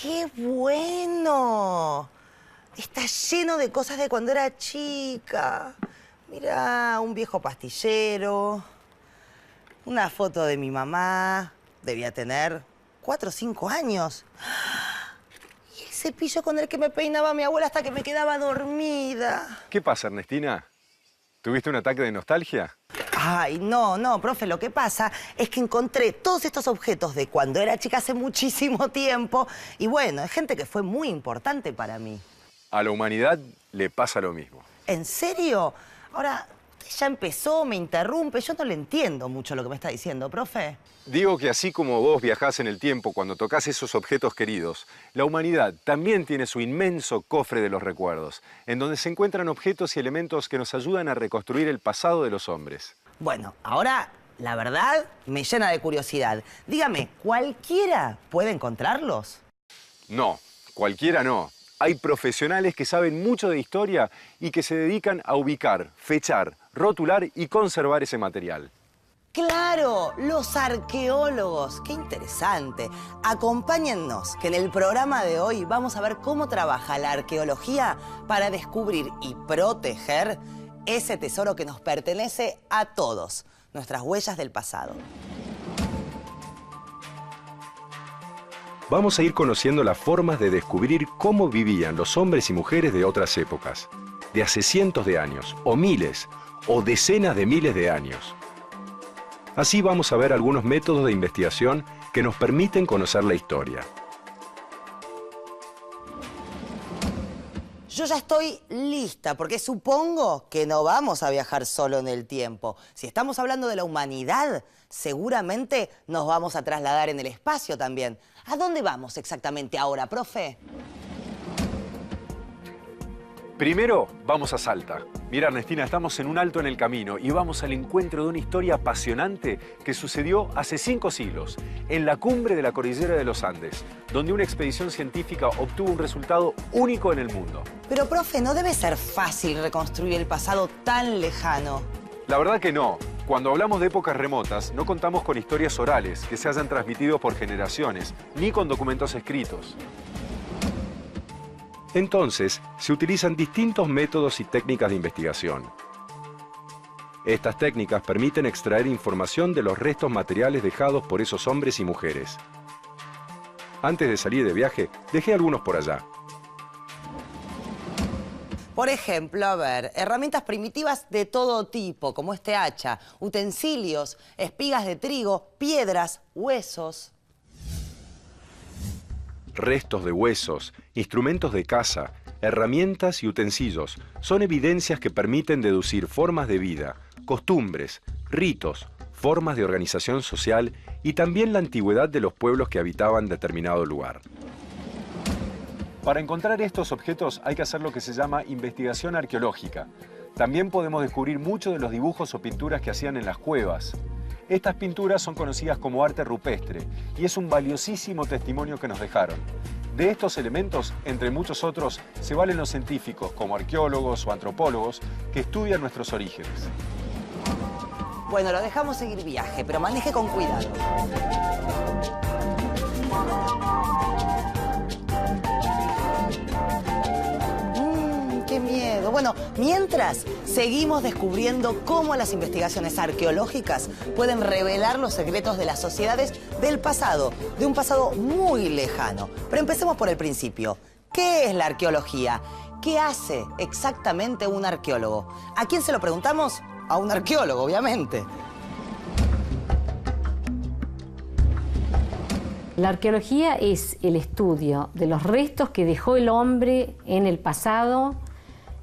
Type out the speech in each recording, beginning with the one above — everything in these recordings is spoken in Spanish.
¡Qué bueno! Está lleno de cosas de cuando era chica. Mirá, un viejo pastillero, una foto de mi mamá, debía tener 4 o 5 años. Y el cepillo con el que me peinaba mi abuela hasta que me quedaba dormida. ¿Qué pasa, Ernestina? ¿Tuviste un ataque de nostalgia? Ay, no, profe, lo que pasa es que encontré todos estos objetos de cuando era chica hace muchísimo tiempo. Y bueno, es gente que fue muy importante para mí. A la humanidad le pasa lo mismo. ¿En serio? Ahora, ya empezó, me interrumpe. Yo no le entiendo mucho lo que me está diciendo, profe. Digo que así como vos viajás en el tiempo cuando tocas esos objetos queridos, la humanidad también tiene su inmenso cofre de los recuerdos, en donde se encuentran objetos y elementos que nos ayudan a reconstruir el pasado de los hombres. Bueno, ahora, la verdad, me llena de curiosidad. Dígame, ¿cualquiera puede encontrarlos? No, cualquiera no. Hay profesionales que saben mucho de historia y que se dedican a ubicar, fechar, rotular y conservar ese material. ¡Claro! Los arqueólogos. ¡Qué interesante! Acompáñennos, que en el programa de hoy vamos a ver cómo trabaja la arqueología para descubrir y proteger ese tesoro que nos pertenece a todos, nuestras huellas del pasado. Vamos a ir conociendo las formas de descubrir cómo vivían los hombres y mujeres de otras épocas, de hace cientos de años, o miles, o decenas de miles de años. Así vamos a ver algunos métodos de investigación que nos permiten conocer la historia. Yo ya estoy lista, porque supongo que no vamos a viajar solo en el tiempo. Si estamos hablando de la humanidad, seguramente nos vamos a trasladar en el espacio también. ¿A dónde vamos exactamente ahora, profe? Primero, vamos a Salta. Mira, Ernestina, estamos en un alto en el camino y vamos al encuentro de una historia apasionante que sucedió hace 5 siglos, en la cumbre de la cordillera de los Andes, donde una expedición científica obtuvo un resultado único en el mundo. Pero, profe, no debe ser fácil reconstruir el pasado tan lejano. La verdad que no. Cuando hablamos de épocas remotas, no contamos con historias orales que se hayan transmitido por generaciones, ni con documentos escritos. Entonces, se utilizan distintos métodos y técnicas de investigación. Estas técnicas permiten extraer información de los restos materiales dejados por esos hombres y mujeres. Antes de salir de viaje, dejé algunos por allá. Por ejemplo, a ver, herramientas primitivas de todo tipo, como este hacha, utensilios, espigas de trigo, piedras, huesos. Restos de huesos, instrumentos de caza, herramientas y utensilios son evidencias que permiten deducir formas de vida, costumbres, ritos, formas de organización social y también la antigüedad de los pueblos que habitaban determinado lugar. Para encontrar estos objetos hay que hacer lo que se llama investigación arqueológica. También podemos descubrir muchos de los dibujos o pinturas que hacían en las cuevas. Estas pinturas son conocidas como arte rupestre y es un valiosísimo testimonio que nos dejaron. De estos elementos, entre muchos otros, se valen los científicos como arqueólogos o antropólogos que estudian nuestros orígenes. Bueno, lo dejamos seguir viaje, pero maneje con cuidado. ¡Qué miedo! Bueno, mientras seguimos descubriendo cómo las investigaciones arqueológicas pueden revelar los secretos de las sociedades del pasado, de un pasado muy lejano. Pero empecemos por el principio. ¿Qué es la arqueología? ¿Qué hace exactamente un arqueólogo? ¿A quién se lo preguntamos? A un arqueólogo, obviamente. La arqueología es el estudio de los restos que dejó el hombre en el pasado,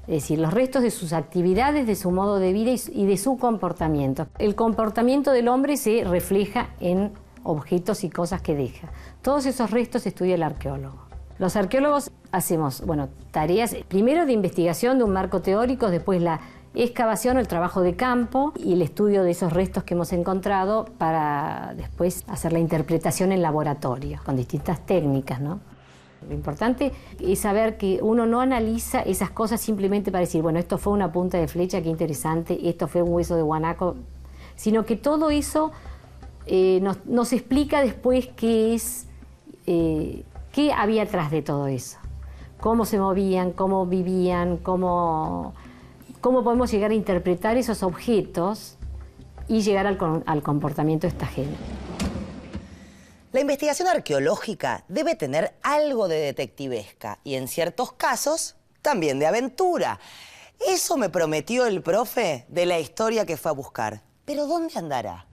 es decir, los restos de sus actividades, de su modo de vida y de su comportamiento. El comportamiento del hombre se refleja en objetos y cosas que deja. Todos esos restos estudia el arqueólogo. Los arqueólogos hacemos, tareas primero de investigación de un marco teórico, después la excavación, el trabajo de campo y el estudio de esos restos que hemos encontrado para después hacer la interpretación en laboratorio, con distintas técnicas, ¿no? Lo importante es saber que uno no analiza esas cosas simplemente para decir, bueno, esto fue una punta de flecha, qué interesante, esto fue un hueso de guanaco, sino que todo eso nos explica después qué es ¿Qué había atrás de todo eso? ¿Cómo se movían? ¿Cómo vivían? ¿Cómo podemos llegar a interpretar esos objetos y llegar al comportamiento de esta gente? La investigación arqueológica debe tener algo de detectivesca y en ciertos casos también de aventura. Eso me prometió el profe de la historia que fue a buscar. ¿Pero dónde andará?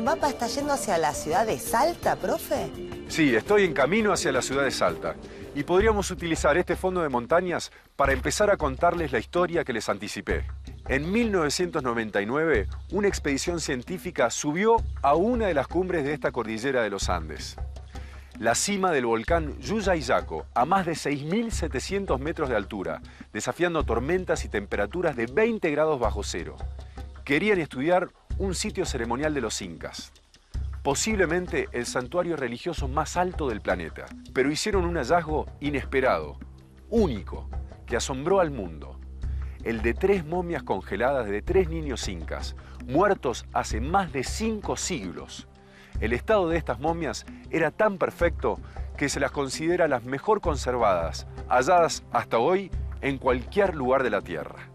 ¿Mapa está yendo hacia la ciudad de Salta, profe? Sí, estoy en camino hacia la ciudad de Salta. Y podríamos utilizar este fondo de montañas para empezar a contarles la historia que les anticipé. En 1999, una expedición científica subió a una de las cumbres de esta cordillera de los Andes. La cima del volcán Llullaillaco, a más de 6.700 metros de altura, desafiando tormentas y temperaturas de 20 grados bajo cero. Querían estudiar un sitio ceremonial de los incas, posiblemente el santuario religioso más alto del planeta, pero hicieron un hallazgo inesperado, único, que asombró al mundo. El de 3 momias congeladas de 3 niños incas, muertos hace más de 5 siglos. El estado de estas momias era tan perfecto que se las considera las mejor conservadas, halladas hasta hoy en cualquier lugar de la Tierra.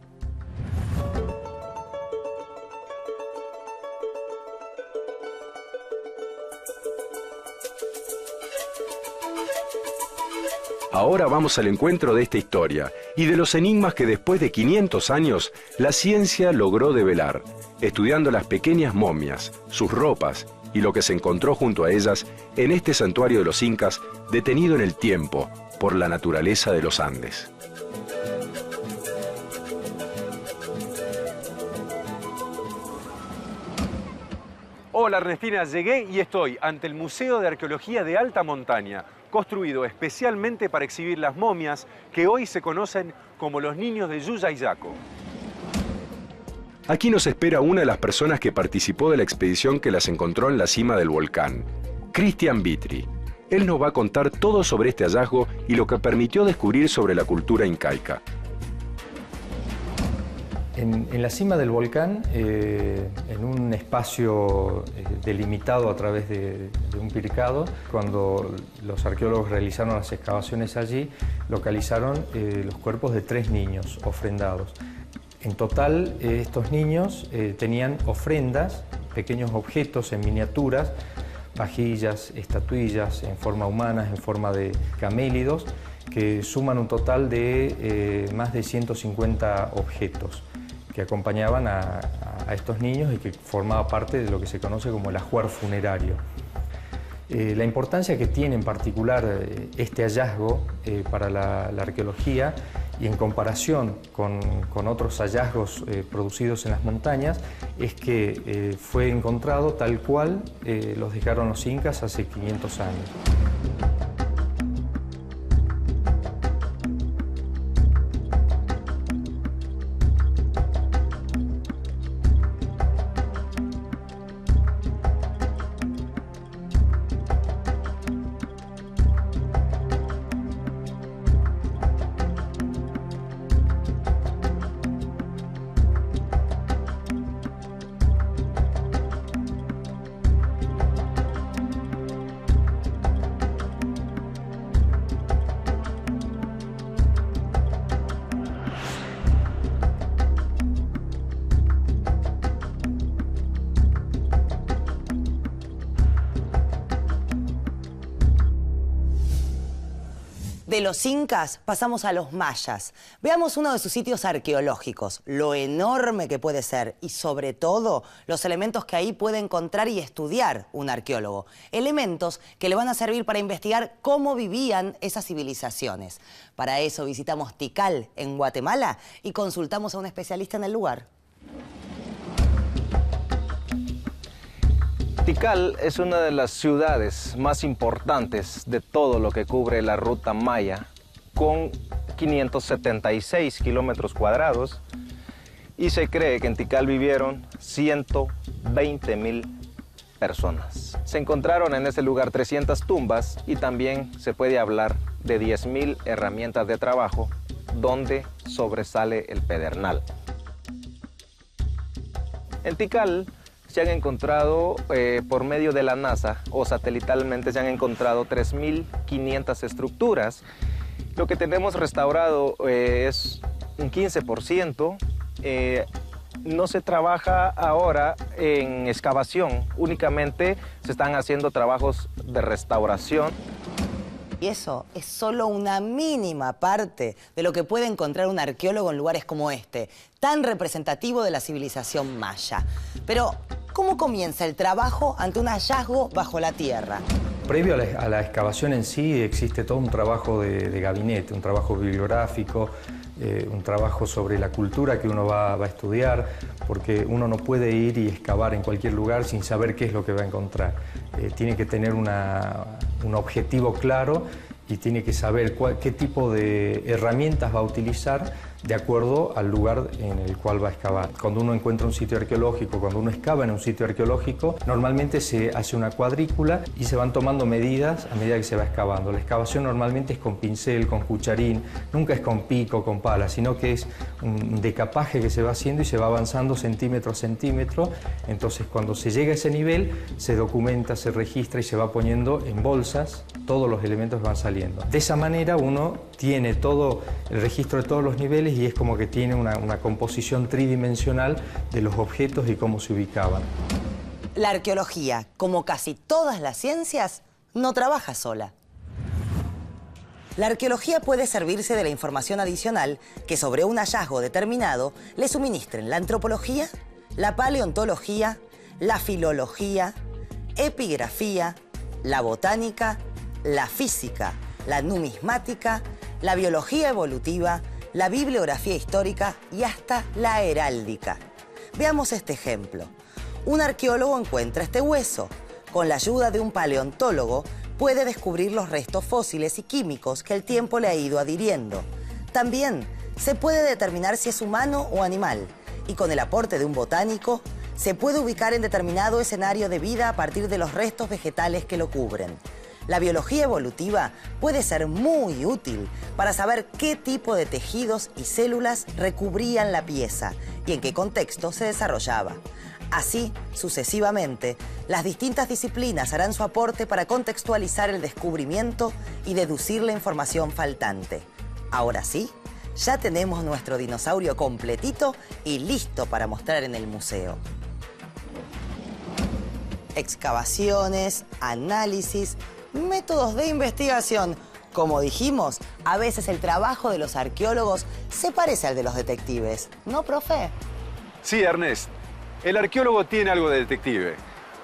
Ahora vamos al encuentro de esta historia y de los enigmas que después de 500 años la ciencia logró develar, estudiando las pequeñas momias, sus ropas y lo que se encontró junto a ellas en este santuario de los incas detenido en el tiempo por la naturaleza de los Andes. Hola Ernestina, llegué y estoy ante el Museo de Arqueología de Alta Montaña, construido especialmente para exhibir las momias que hoy se conocen como los niños de Llullaillaco. Aquí nos espera una de las personas que participó de la expedición que las encontró en la cima del volcán, Cristian Vitri. Él nos va a contar todo sobre este hallazgo y lo que permitió descubrir sobre la cultura incaica. En la cima del volcán, en un espacio delimitado a través de un picado, cuando los arqueólogos realizaron las excavaciones allí, localizaron los cuerpos de 3 niños ofrendados. En total, estos niños tenían ofrendas, pequeños objetos en miniaturas, vajillas, estatuillas en forma humana, en forma de camélidos, que suman un total de más de 150 objetos que acompañaban a estos niños y que formaba parte de lo que se conoce como el ajuar funerario. La importancia que tiene en particular este hallazgo para la arqueología y en comparación con otros hallazgos producidos en las montañas es que fue encontrado tal cual los dejaron los incas hace 500 años. De los incas pasamos a los mayas. Veamos uno de sus sitios arqueológicos, lo enorme que puede ser y sobre todo los elementos que ahí puede encontrar y estudiar un arqueólogo. Elementos que le van a servir para investigar cómo vivían esas civilizaciones. Para eso visitamos Tikal en Guatemala y consultamos a un especialista en el lugar. Tikal es una de las ciudades más importantes de todo lo que cubre la ruta maya con 576 kilómetros cuadrados y se cree que en Tikal vivieron 120.000 personas. Se encontraron en ese lugar 300 tumbas y también se puede hablar de 10.000 herramientas de trabajo donde sobresale el pedernal. En Tikal se han encontrado por medio de la NASA o satelitalmente se han encontrado 3.500 estructuras. Lo que tenemos restaurado es un 15%. No se trabaja ahora en excavación, únicamente se están haciendo trabajos de restauración. Y eso es solo una mínima parte de lo que puede encontrar un arqueólogo en lugares como este, tan representativo de la civilización maya. Pero, ¿cómo comienza el trabajo ante un hallazgo bajo la tierra? Previo a la excavación en sí existe todo un trabajo de gabinete, un trabajo bibliográfico, un trabajo sobre la cultura que uno va a estudiar, porque uno no puede ir y excavar en cualquier lugar sin saber qué es lo que va a encontrar. Tiene que tener un objetivo claro y tiene que saber qué tipo de herramientas va a utilizar de acuerdo al lugar en el cual va a excavar. Cuando uno encuentra un sitio arqueológico, cuando uno excava en un sitio arqueológico, normalmente se hace una cuadrícula y se van tomando medidas a medida que se va excavando. La excavación normalmente es con pincel, con cucharín, nunca es con pico, con pala, sino que es un decapaje que se va haciendo y se va avanzando centímetro a centímetro. Entonces, cuando se llega a ese nivel, se documenta, se registra y se va poniendo en bolsas todos los elementos que van saliendo. De esa manera uno tiene todo el registro de todos los niveles y es como que tiene una composición tridimensional de los objetos y cómo se ubicaban. La arqueología, como casi todas las ciencias, no trabaja sola. La arqueología puede servirse de la información adicional que sobre un hallazgo determinado le suministren la antropología, la paleontología, la filología, epigrafía, la botánica, la física, la numismática, la biología evolutiva, la bibliografía histórica y hasta la heráldica. Veamos este ejemplo. Un arqueólogo encuentra este hueso. Con la ayuda de un paleontólogo puede descubrir los restos fósiles y químicos que el tiempo le ha ido adhiriendo. También se puede determinar si es humano o animal. Y con el aporte de un botánico se puede ubicar en determinado escenario de vida a partir de los restos vegetales que lo cubren. La biología evolutiva puede ser muy útil para saber qué tipo de tejidos y células recubrían la pieza y en qué contexto se desarrollaba. Así, sucesivamente, las distintas disciplinas harán su aporte para contextualizar el descubrimiento y deducir la información faltante. Ahora sí, ya tenemos nuestro dinosaurio completito y listo para mostrar en el museo. Excavaciones, análisis, métodos de investigación. Como dijimos, a veces el trabajo de los arqueólogos se parece al de los detectives, ¿no, profe? Sí, Ernest. El arqueólogo tiene algo de detective.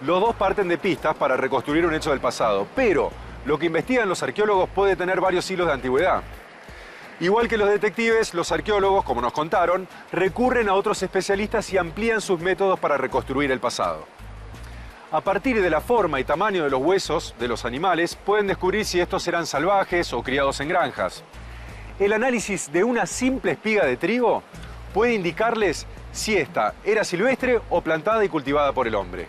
Los dos parten de pistas para reconstruir un hecho del pasado, pero lo que investigan los arqueólogos puede tener varios siglos de antigüedad. Igual que los detectives, los arqueólogos, como nos contaron, recurren a otros especialistas y amplían sus métodos para reconstruir el pasado. A partir de la forma y tamaño de los huesos de los animales, pueden descubrir si estos eran salvajes o criados en granjas. El análisis de una simple espiga de trigo puede indicarles si esta era silvestre o plantada y cultivada por el hombre.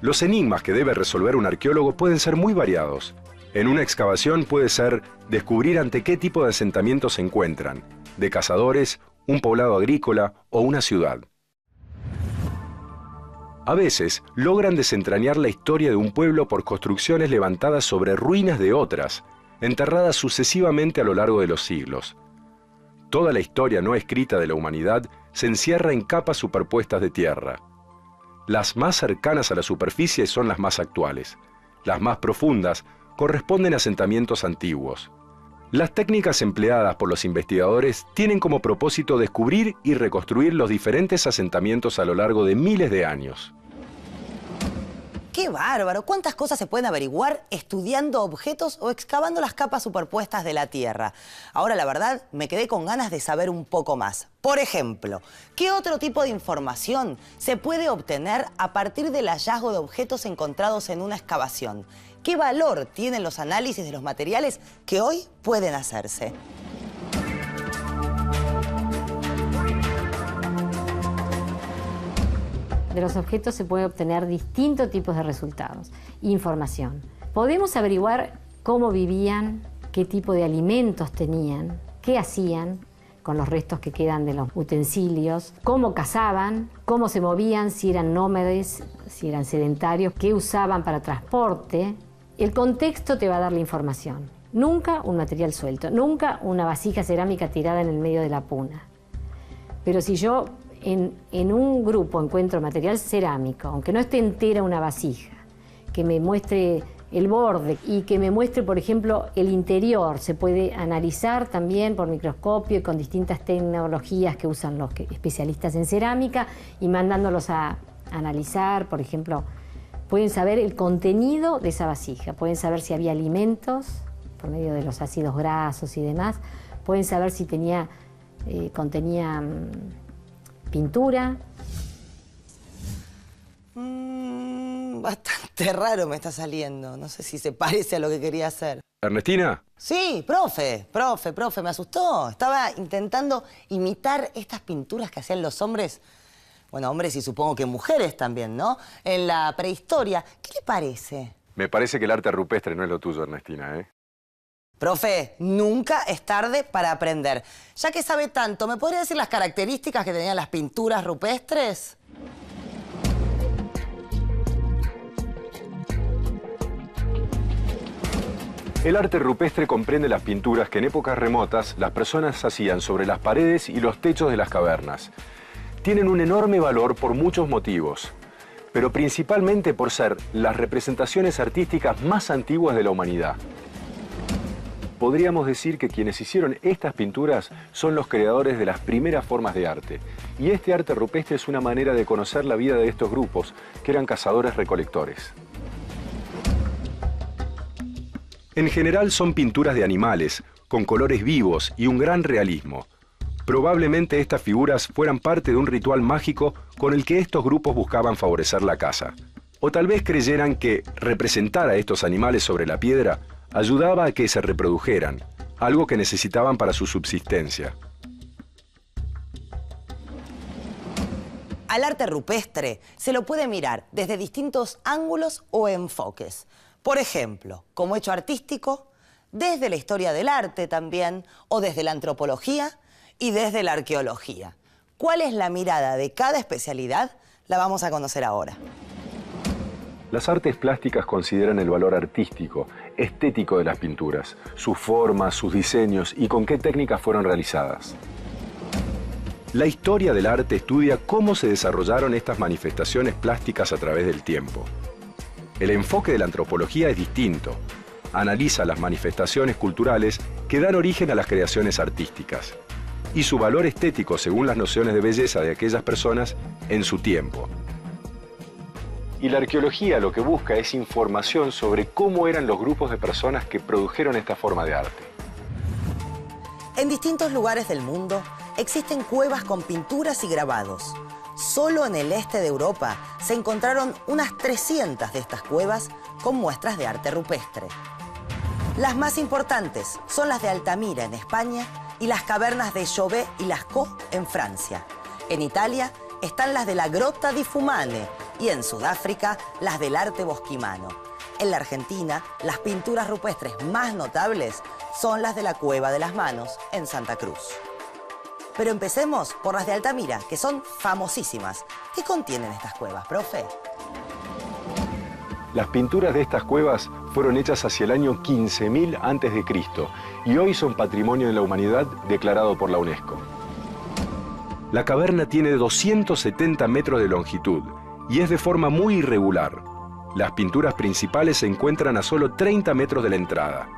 Los enigmas que debe resolver un arqueólogo pueden ser muy variados. En una excavación puede ser descubrir ante qué tipo de asentamientos se encuentran, de cazadores, un poblado agrícola o una ciudad. A veces logran desentrañar la historia de un pueblo por construcciones levantadas sobre ruinas de otras, enterradas sucesivamente a lo largo de los siglos. Toda la historia no escrita de la humanidad se encierra en capas superpuestas de tierra. Las más cercanas a la superficie son las más actuales. Las más profundas corresponden a asentamientos antiguos. Las técnicas empleadas por los investigadores tienen como propósito descubrir y reconstruir los diferentes asentamientos a lo largo de miles de años. ¡Qué bárbaro! ¿Cuántas cosas se pueden averiguar estudiando objetos o excavando las capas superpuestas de la Tierra? Ahora, la verdad, me quedé con ganas de saber un poco más. Por ejemplo, ¿qué otro tipo de información se puede obtener a partir del hallazgo de objetos encontrados en una excavación? ¿Qué valor tienen los análisis de los materiales que hoy pueden hacerse? De los objetos se puede obtener distintos tipos de resultados. Información. Podemos averiguar cómo vivían, qué tipo de alimentos tenían, qué hacían con los restos que quedan de los utensilios, cómo cazaban, cómo se movían, si eran nómades, si eran sedentarios, qué usaban para transporte. El contexto te va a dar la información. Nunca un material suelto, nunca una vasija cerámica tirada en el medio de la puna. Pero si yo en un grupo encuentro material cerámico, aunque no esté entera una vasija, que me muestre el borde y que me muestre, por ejemplo, el interior, se puede analizar también por microscopio y con distintas tecnologías que usan los especialistas en cerámica, y mandándolos a analizar, por ejemplo, pueden saber el contenido de esa vasija, pueden saber si había alimentos por medio de los ácidos grasos y demás, pueden saber si contenía pintura. Bastante raro me está saliendo. No sé si se parece a lo que quería hacer. ¿Ernestina? Sí, profe, me asustó. Estaba intentando imitar estas pinturas que hacían los hombres, bueno, hombres y supongo que mujeres también, ¿no? En la prehistoria. ¿Qué le parece? Me parece que el arte rupestre no es lo tuyo, Ernestina, ¿eh? Profe, nunca es tarde para aprender. Ya que sabe tanto, ¿me podría decir las características que tenían las pinturas rupestres? El arte rupestre comprende las pinturas que en épocas remotas las personas hacían sobre las paredes y los techos de las cavernas. Tienen un enorme valor por muchos motivos, pero principalmente por ser las representaciones artísticas más antiguas de la humanidad. Podríamos decir que quienes hicieron estas pinturas son los creadores de las primeras formas de arte. Y este arte rupestre es una manera de conocer la vida de estos grupos, que eran cazadores-recolectores. En general son pinturas de animales, con colores vivos y un gran realismo. Probablemente estas figuras fueran parte de un ritual mágico con el que estos grupos buscaban favorecer la caza. O tal vez creyeran que representar a estos animales sobre la piedra ayudaba a que se reprodujeran, algo que necesitaban para su subsistencia. Al arte rupestre se lo puede mirar desde distintos ángulos o enfoques. Por ejemplo, como hecho artístico, desde la historia del arte también, o desde la antropología y desde la arqueología. ¿Cuál es la mirada de cada especialidad? La vamos a conocer ahora. Las artes plásticas consideran el valor artístico, estético de las pinturas, sus formas, sus diseños y con qué técnicas fueron realizadas. La historia del arte estudia cómo se desarrollaron estas manifestaciones plásticas a través del tiempo. El enfoque de la antropología es distinto. Analiza las manifestaciones culturales que dan origen a las creaciones artísticas y su valor estético según las nociones de belleza de aquellas personas en su tiempo. Y la arqueología lo que busca es información sobre cómo eran los grupos de personas que produjeron esta forma de arte. En distintos lugares del mundo existen cuevas con pinturas y grabados. Solo en el este de Europa se encontraron unas 300 de estas cuevas con muestras de arte rupestre. Las más importantes son las de Altamira en España y las cavernas de Chauvet y Lascaux en Francia. En Italia están las de la Grotta di Fumane y en Sudáfrica las del arte bosquimano. En la Argentina, las pinturas rupestres más notables son las de la Cueva de las Manos en Santa Cruz. Pero empecemos por las de Altamira, que son famosísimas. ¿Qué contienen estas cuevas, profe? Las pinturas de estas cuevas fueron hechas hacia el año 15.000 a.C. y hoy son Patrimonio de la Humanidad declarado por la UNESCO. La caverna tiene 270 metros de longitud y es de forma muy irregular. Las pinturas principales se encuentran a solo 30 metros de la entrada.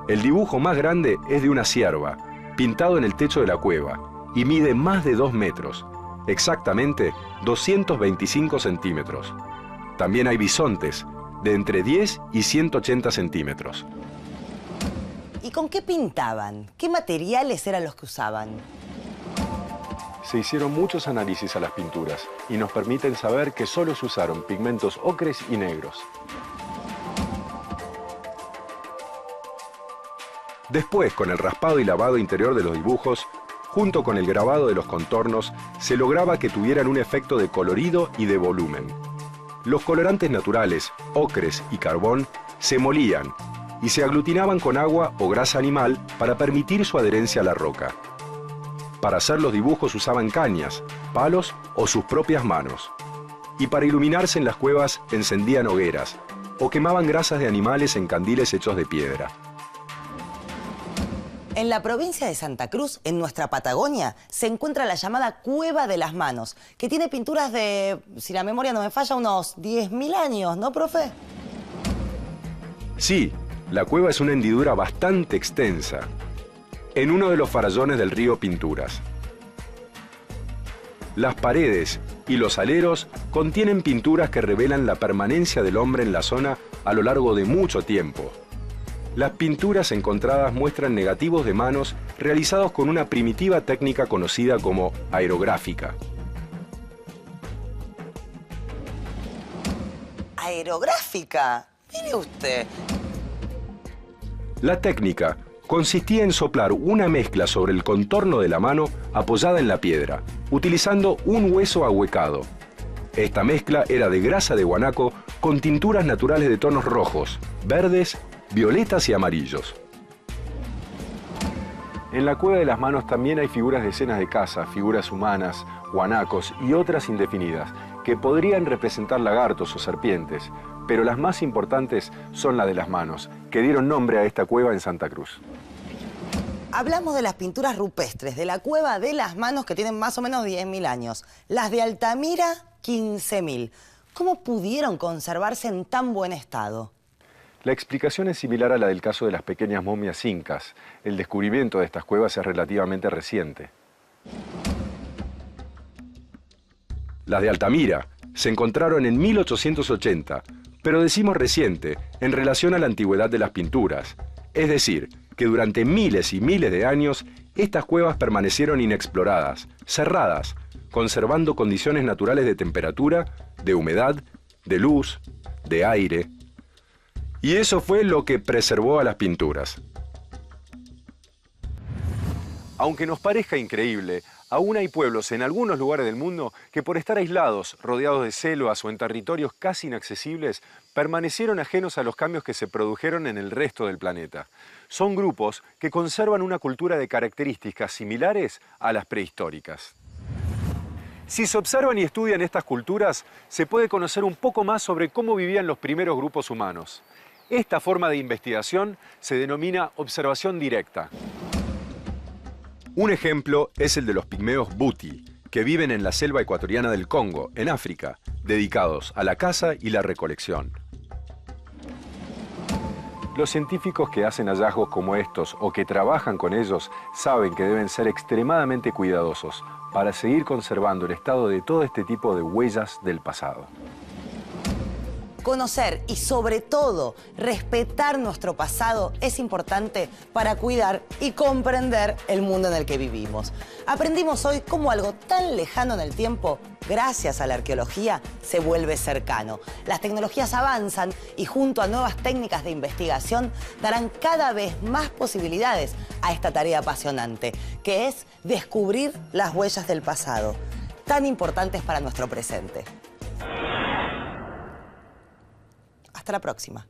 El dibujo más grande es de una cierva, pintado en el techo de la cueva, y mide más de 2 metros, exactamente 225 centímetros. También hay bisontes, de entre 10 y 180 centímetros. ¿Y con qué pintaban? ¿Qué materiales eran los que usaban? Se hicieron muchos análisis a las pinturas y nos permiten saber que solo se usaron pigmentos ocres y negros. Después, con el raspado y lavado interior de los dibujos, junto con el grabado de los contornos, se lograba que tuvieran un efecto de colorido y de volumen. Los colorantes naturales, ocres y carbón, se molían y se aglutinaban con agua o grasa animal para permitir su adherencia a la roca. Para hacer los dibujos usaban cañas, palos o sus propias manos. Y para iluminarse en las cuevas encendían hogueras o quemaban grasas de animales en candiles hechos de piedra. En la provincia de Santa Cruz, en nuestra Patagonia, se encuentra la llamada Cueva de las Manos, que tiene pinturas de, si la memoria no me falla, unos 10.000 años, ¿no, profe? Sí, la cueva es una hendidura bastante extensa, en uno de los farallones del río Pinturas. Las paredes y los aleros contienen pinturas que revelan la permanencia del hombre en la zona a lo largo de mucho tiempo. Las pinturas encontradas muestran negativos de manos realizados con una primitiva técnica conocida como aerográfica. ¿Aerográfica? Mire usted. La técnica consistía en soplar una mezcla sobre el contorno de la mano apoyada en la piedra, utilizando un hueso ahuecado. Esta mezcla era de grasa de guanaco con tinturas naturales de tonos rojos, verdes, violetas y amarillos. En la Cueva de las Manos también hay figuras de escenas de caza, figuras humanas, guanacos y otras indefinidas, que podrían representar lagartos o serpientes, pero las más importantes son las de las manos, que dieron nombre a esta cueva en Santa Cruz. Hablamos de las pinturas rupestres de la Cueva de las Manos, que tienen más o menos 10.000 años. Las de Altamira, 15.000. ¿Cómo pudieron conservarse en tan buen estado? La explicación es similar a la del caso de las pequeñas momias incas. El descubrimiento de estas cuevas es relativamente reciente. Las de Altamira se encontraron en 1880, pero decimos reciente en relación a la antigüedad de las pinturas. Es decir, que durante miles y miles de años, estas cuevas permanecieron inexploradas, cerradas, conservando condiciones naturales de temperatura, de humedad, de luz, de aire. Y eso fue lo que preservó a las pinturas. Aunque nos parezca increíble, aún hay pueblos en algunos lugares del mundo que por estar aislados, rodeados de selvas o en territorios casi inaccesibles, permanecieron ajenos a los cambios que se produjeron en el resto del planeta. Son grupos que conservan una cultura de características similares a las prehistóricas. Si se observan y estudian estas culturas, se puede conocer un poco más sobre cómo vivían los primeros grupos humanos. Esta forma de investigación se denomina observación directa. Un ejemplo es el de los pigmeos Buti, que viven en la selva ecuatoriana del Congo, en África, dedicados a la caza y la recolección. Los científicos que hacen hallazgos como estos o que trabajan con ellos saben que deben ser extremadamente cuidadosos para seguir conservando el estado de todo este tipo de huellas del pasado. Conocer y, sobre todo, respetar nuestro pasado es importante para cuidar y comprender el mundo en el que vivimos. Aprendimos hoy cómo algo tan lejano en el tiempo, gracias a la arqueología, se vuelve cercano. Las tecnologías avanzan y, junto a nuevas técnicas de investigación, darán cada vez más posibilidades a esta tarea apasionante, que es descubrir las huellas del pasado, tan importantes para nuestro presente. Hasta la próxima.